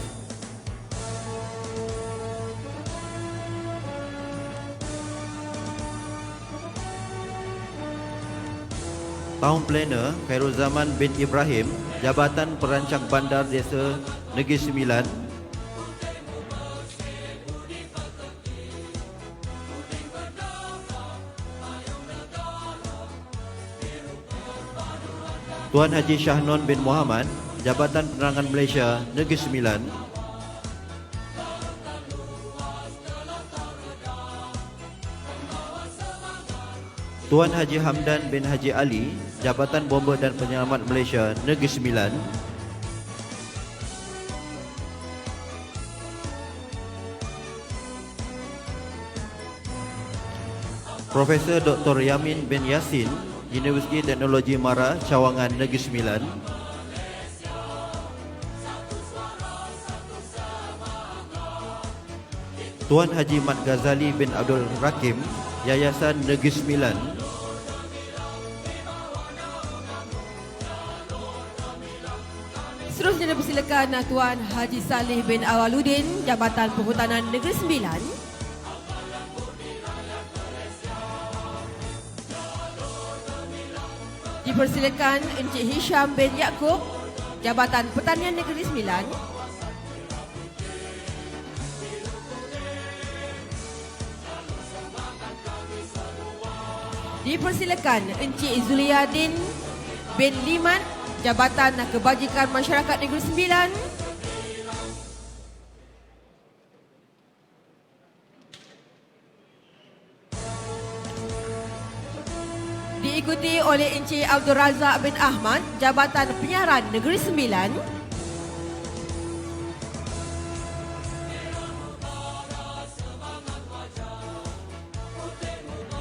Town Planner Khairul Zaman bin Ibrahim, Jabatan Perancang Bandar Desa Negeri Sembilan. Tuan Haji Shahnon bin Muhammad, Jabatan Penerangan Malaysia, Negeri Sembilan. Tuan Haji Hamdan bin Haji Ali, Jabatan Bomba dan Penyelamat Malaysia, Negeri Sembilan. Profesor Dr. Yamin bin Yassin, Universiti Teknologi Mara, Cawangan, Negeri Sembilan. Tuan Haji Mat Ghazali bin Abdul Rakim, Yayasan Negeri Sembilan. Seterusnya dipersilakan Tuan Haji Saleh bin Awaluddin, Jabatan Perhutanan Negeri Sembilan. Dipersilakan Encik Hisham bin Yaakob, Jabatan Pertanian Negeri Sembilan. Dipersilakan Encik Zuliadin bin Liman, Jabatan Kebajikan Masyarakat Negeri Sembilan. Diikuti oleh Encik Abdul Razak bin Ahmad, Jabatan Penyiaran Negeri Sembilan.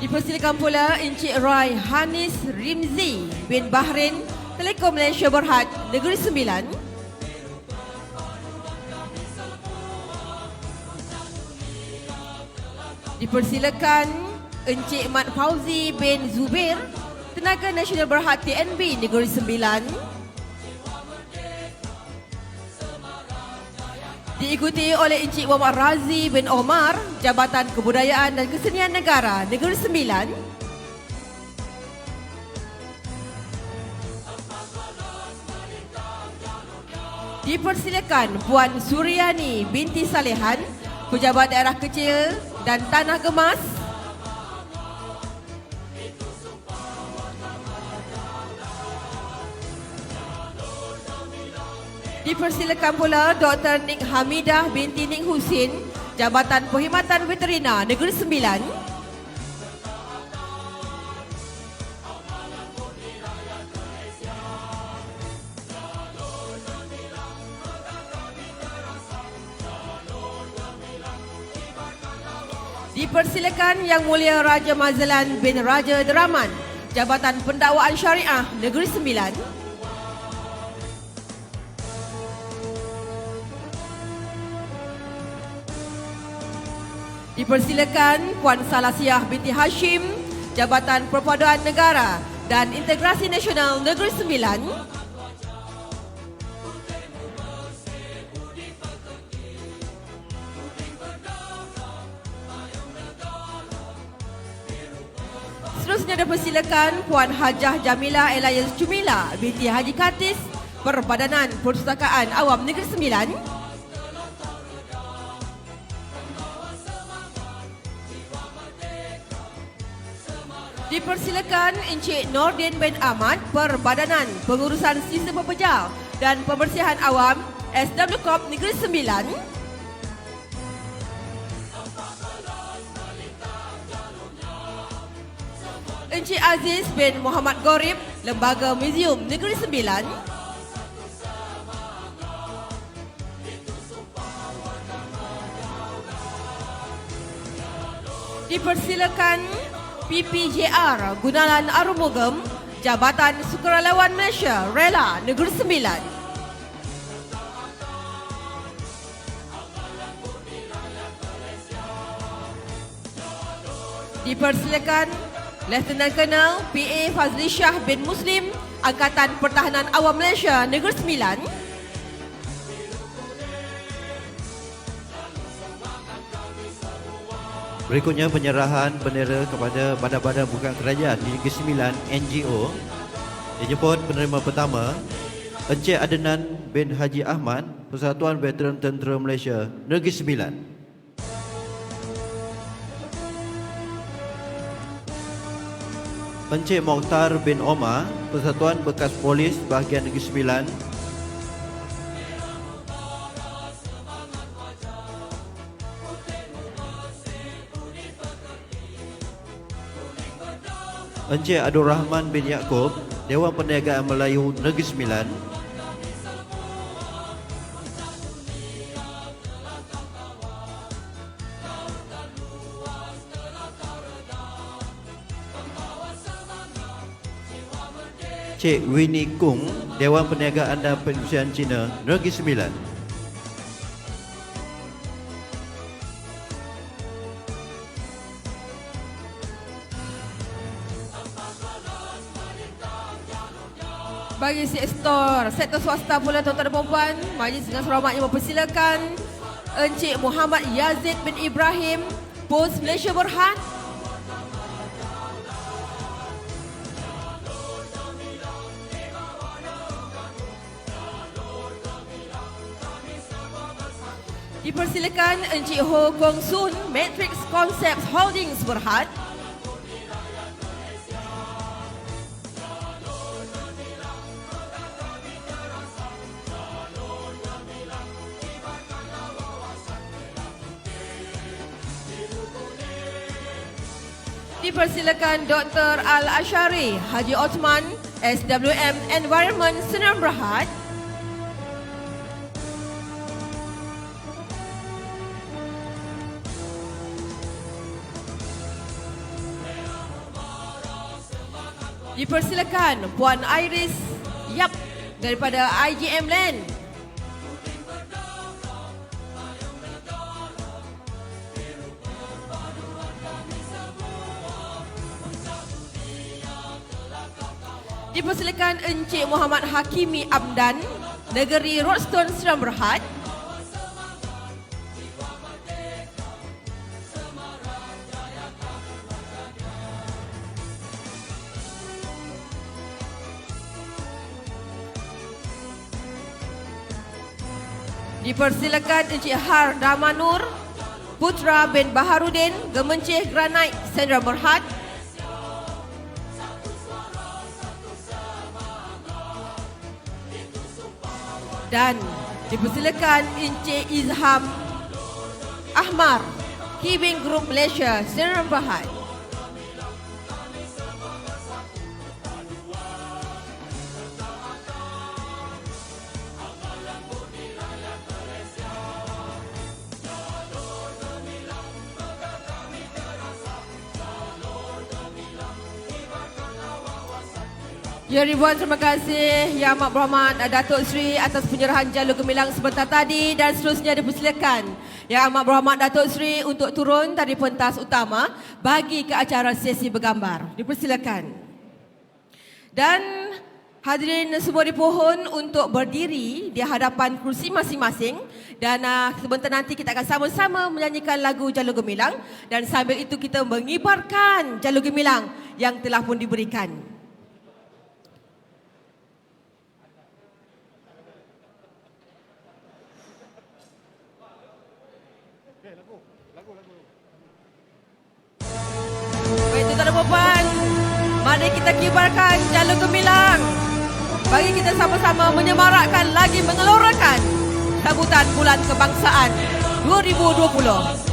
Dipersilakan pula Encik Roy Hanis Rimzi bin Bahrain, Telekom Malaysia Berhad, Negeri Sembilan. Dipersilakan Encik Mat Fauzi bin Zubir, Tenaga Nasional Berhad TNB, Negeri Sembilan. Diikuti oleh Encik Muhammad Razi bin Omar, Jabatan Kebudayaan dan Kesenian Negara, Negeri Sembilan. Dipersilakan Puan Suryani binti Salehan, Pejabat Daerah Kecil dan Tanah Gemas. Dipersilakan pula Dr. Nik Hamidah binti Nik Husin, Jabatan Perkhidmatan Veterina, Negeri Sembilan. Dipersilakan Yang Mulia Raja Mazlan bin Raja Deraman, Jabatan Pendakwaan Syariah, Negeri Sembilan. Dipersilakan Puan Salasiah binti Hashim, Jabatan Perpaduan Negara dan Integrasi Nasional, Negeri Sembilan. Seterusnya dipersilakan Puan Hajah Jamila Elias Cumila binti Haji Katis, Perbadanan Perpustakaan Awam, Negeri Sembilan. Dipersilakan Encik Nordin bin Ahmad, Perbadanan Pengurusan Sistem Pepejal dan Pembersihan Awam, SW Corp, Negeri Sembilan. Encik Aziz bin Muhammad Gorib, Lembaga Museum, Negeri Sembilan. Dipersilakan PPJR Gunalan Arumugam, Jabatan Sukarelawan Malaysia, Rela, Negeri Sembilan. Dipersilakan Lieutenant Colonel PA Fazli Shah bin Muslim, Angkatan Pertahanan Awam Malaysia, Negeri Sembilan. Berikutnya penyerahan bendera kepada badan-badan bukan kerajaan di Negeri Sembilan, NGO. Dijemput penerima pertama, Encik Adnan bin Haji Ahmad, Persatuan Veteran Tentera Malaysia, Negeri Sembilan. Encik Mokhtar bin Omar, Persatuan Bekas Polis Bahagian Negeri Sembilan, Encik Abdul Rahman bin Yaakob, Dewan Perniagaan Melayu Negeri Sembilan, Cik Winnie Kung, Dewan Perniagaan dan Perindustrian Cina Negeri Sembilan, Bagi sektor swasta pula tuan-tuan dan puan-puan, majlis dengan selamatnya mempersilakan Encik Muhammad Yazid bin Ibrahim, Pos Malaysia Berhad. Dipersilakan Encik Ho Kong Sun, Matrix Concepts Holdings Berhad. Dipersilakan Dr. Al-Ashari Haji Osman, SWM Environment Sdn Bhd. Dipersilakan Puan Iris Yap daripada IGM Land. Dipersilakan Encik Muhammad Hakimi Amdan, Negeri Roadstone Sdn Bhd. Dipersilakan Encik Har Damanur, Putra bin Baharudin, Gemencih Granite Sdn Bhd. Dan dipersilakan Encik Izham Ahmar, Kibing Group Malaysia Sdn Bhd. Ya ribuan terima kasih Yang Amat Berhormat Datuk Seri atas penyerahan jalur gemilang sebentar tadi, dan seterusnya dipersilakan Yang Amat Berhormat Datuk Seri untuk turun dari pentas utama bagi ke acara sesi bergambar. Dipersilakan. Dan hadirin semua dipohon untuk berdiri di hadapan kursi masing-masing, dan sebentar nanti kita akan sama-sama menyanyikan lagu jalur gemilang, dan sambil itu kita mengibarkan jalur gemilang yang telah pun diberikan. Baik tuan-tuan dan puan-puan, mari kita kibarkan jalur gemilang bagi kita sama-sama menyemarakkan lagi mengelorakan sambutan Bulan Kebangsaan 2020.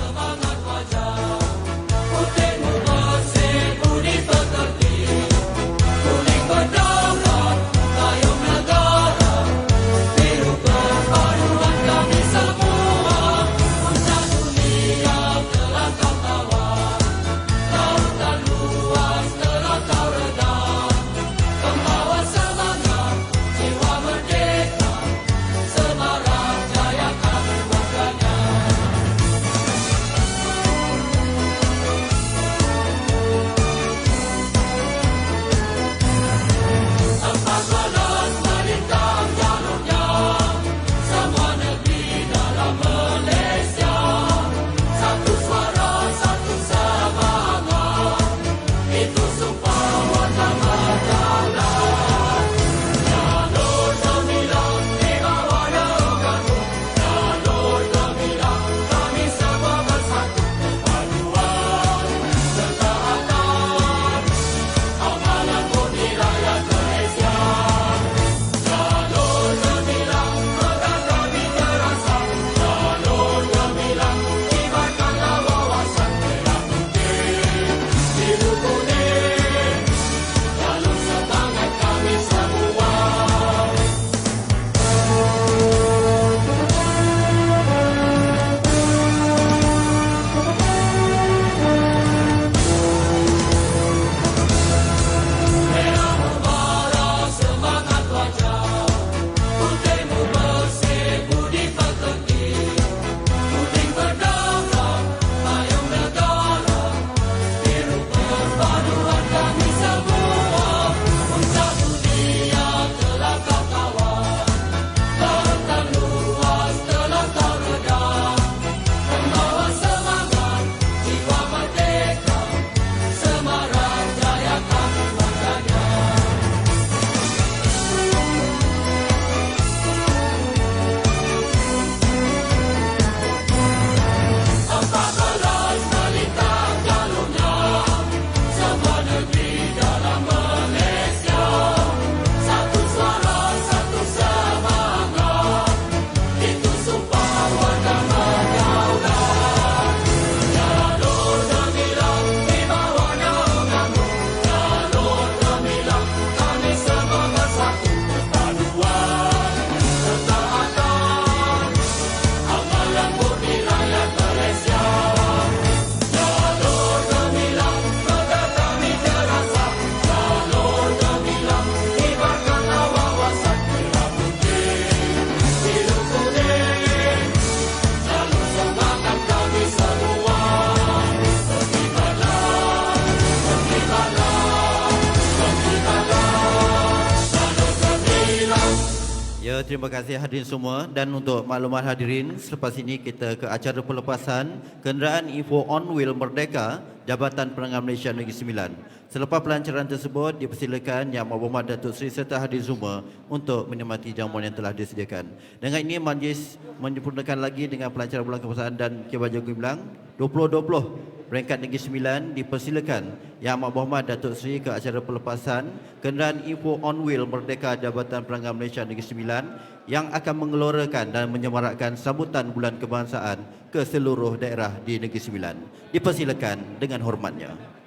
terima kasih hadirin semua. Dan untuk maklumat hadirin, selepas ini kita ke acara pelepasan kenderaan Info On Wheel Merdeka Jabatan Penerangan Malaysia Negeri Sembilan. Selepas pelancaran tersebut, dipersilakan Yang Berhormat Datuk Seri serta hadirin semua untuk menikmati jamuan yang telah disediakan. Dengan ini, majlis menyempurnakan lagi dengan pelancaran bulan kebangsaan dan Kebaya Gemilang 2020. Peringkat Negeri Sembilan dipersilakan Yang Amat Berhormat Datuk Seri ke acara pelepasan kenderaan Info On Wheel Merdeka Jabatan Penerangan Malaysia Negeri Sembilan yang akan mengelorakan dan menyemarakkan sambutan bulan kebangsaan ke seluruh daerah di Negeri Sembilan. Dipersilakan dengan hormatnya.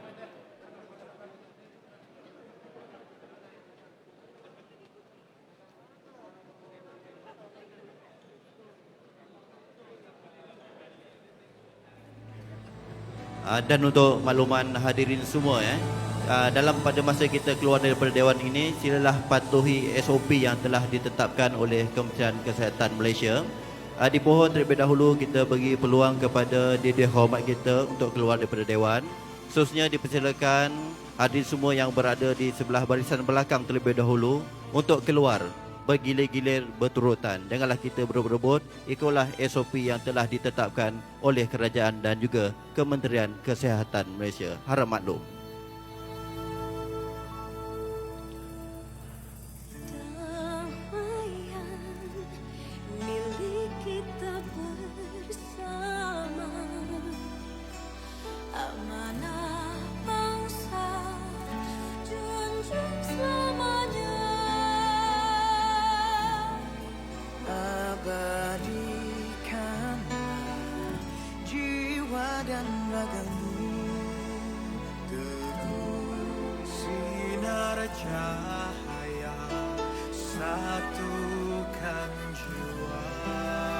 Dan untuk makluman hadirin semua, dalam pada masa kita keluar daripada Dewan ini, silalah patuhi SOP yang telah ditetapkan oleh Kementerian Kesihatan Malaysia. Dipohon terlebih dahulu kita bagi peluang kepada Dia Hormat kita untuk keluar daripada Dewan. Khususnya dipersilakan hadirin semua yang berada di sebelah barisan belakang terlebih dahulu untuk keluar bergilir-gilir berturutan. Janganlah kita berebut-rebut, ikutlah SOP yang telah ditetapkan oleh kerajaan dan juga Kementerian Kesihatan Malaysia. Harap maklum. dan ragamu, teguh sinar cahaya, satukan jiwa.